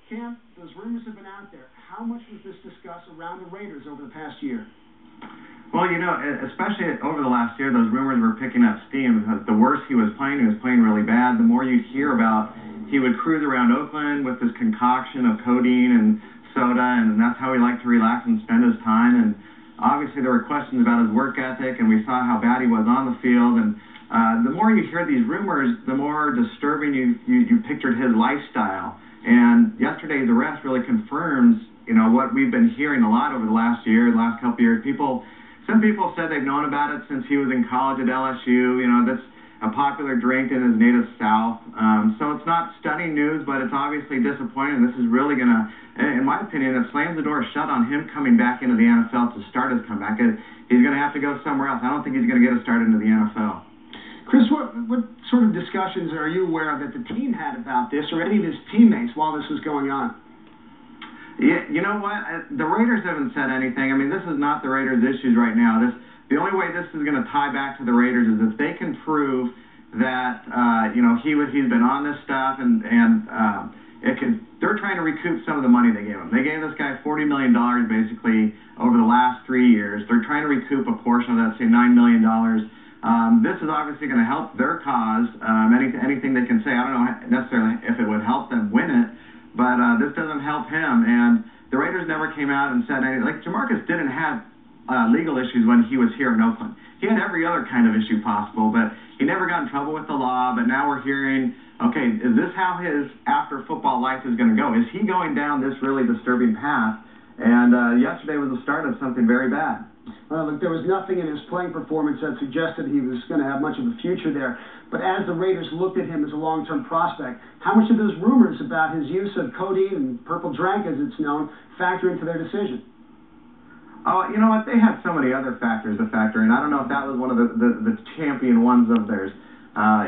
Cam, those rumors have been out there. How much was this discussed around the Raiders over the past year? Well, you know, especially over the last year, those rumors were picking up steam because the worse he was playing really bad. The more you'd hear about, he would cruise around Oakland with this concoction of codeine and soda, and that's how he liked to relax and spend his time. And obviously there were questions about his work ethic, and we saw how bad he was on the field. And the more you hear these rumors, the more disturbing you pictured his lifestyle. And yesterday's arrest really confirms, you know, what we've been hearing a lot over the last year, the last couple of years. Some people said they've known about it since he was in college at LSU. You know, that's a popular drink in his native South. So it's not stunning news, but it's obviously disappointing. This is really going to, in my opinion, it slams the door shut on him coming back into the NFL to start his comeback. He's going to have to go somewhere else. I don't think he's going to get a start into the NFL. Chris, what sort of discussions are you aware of that the team had about this, or any of his teammates, while this was going on? Yeah, you know what? The Raiders haven't said anything. I mean, this is not the Raiders' issues right now. The only way this is going to tie back to the Raiders is if they can prove that you know, he's been on this stuff, and they're trying to recoup some of the money they gave him. They gave this guy $40 million basically over the last 3 years. They're trying to recoup a portion of that, say $9 million. This is obviously going to help their cause. Anything they can say, I don't know necessarily if it would help them win it, but this doesn't help him. And the Raiders never came out and said anything. Like, Jamarcus didn't have legal issues when he was here in Oakland. He had every other kind of issue possible, but he never got in trouble with the law. But now we're hearing, okay, is this how his after-football life is going to go? Is he going down this really disturbing path? And yesterday was the start of something very bad. Well, look, there was nothing in his playing performance that suggested he was going to have much of a future there. But as the Raiders looked at him as a long-term prospect, how much of those rumors about his use of codeine and purple drank, as it's known, factor into their decision? Oh, you know what? They had so many other factors to factor in. I don't know if that was one of the champion ones of theirs.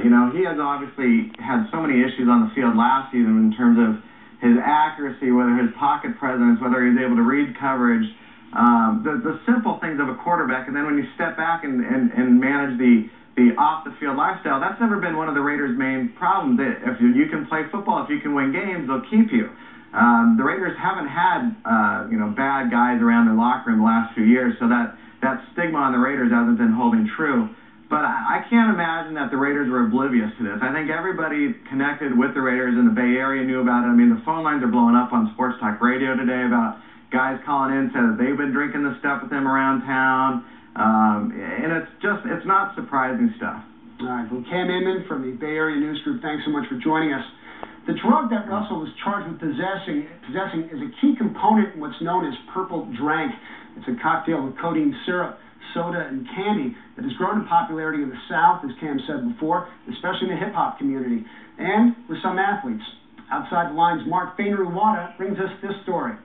You know, he has obviously had so many issues on the field last season in terms of his accuracy, whether his pocket presence, whether he's able to read coverage, the simple things of a quarterback. And then when you step back and manage the off-the-field lifestyle, that's never been one of the Raiders' main problems. If you can play football, if you can win games, they'll keep you. The Raiders haven't had you know, bad guys around their locker room the last few years, so that stigma on the Raiders hasn't been holding true. But I can't imagine that the Raiders were oblivious to this. I think everybody connected with the Raiders in the Bay Area knew about it. I mean, the phone lines are blowing up on Sports Talk Radio today about guys calling in, said that they've been drinking this stuff with them around town. And it's not surprising stuff. All right, well, Cam Inman from the Bay Area News Group, thanks so much for joining us. The drug that Russell was charged with possessing is a key component in what's known as purple drank. It's a cocktail with codeine syrup, soda, and candy that has grown in popularity in the South, as Cam said before, especially in the hip-hop community, and with some athletes. Outside the Lines' Mark Fainaru-Wada brings us this story.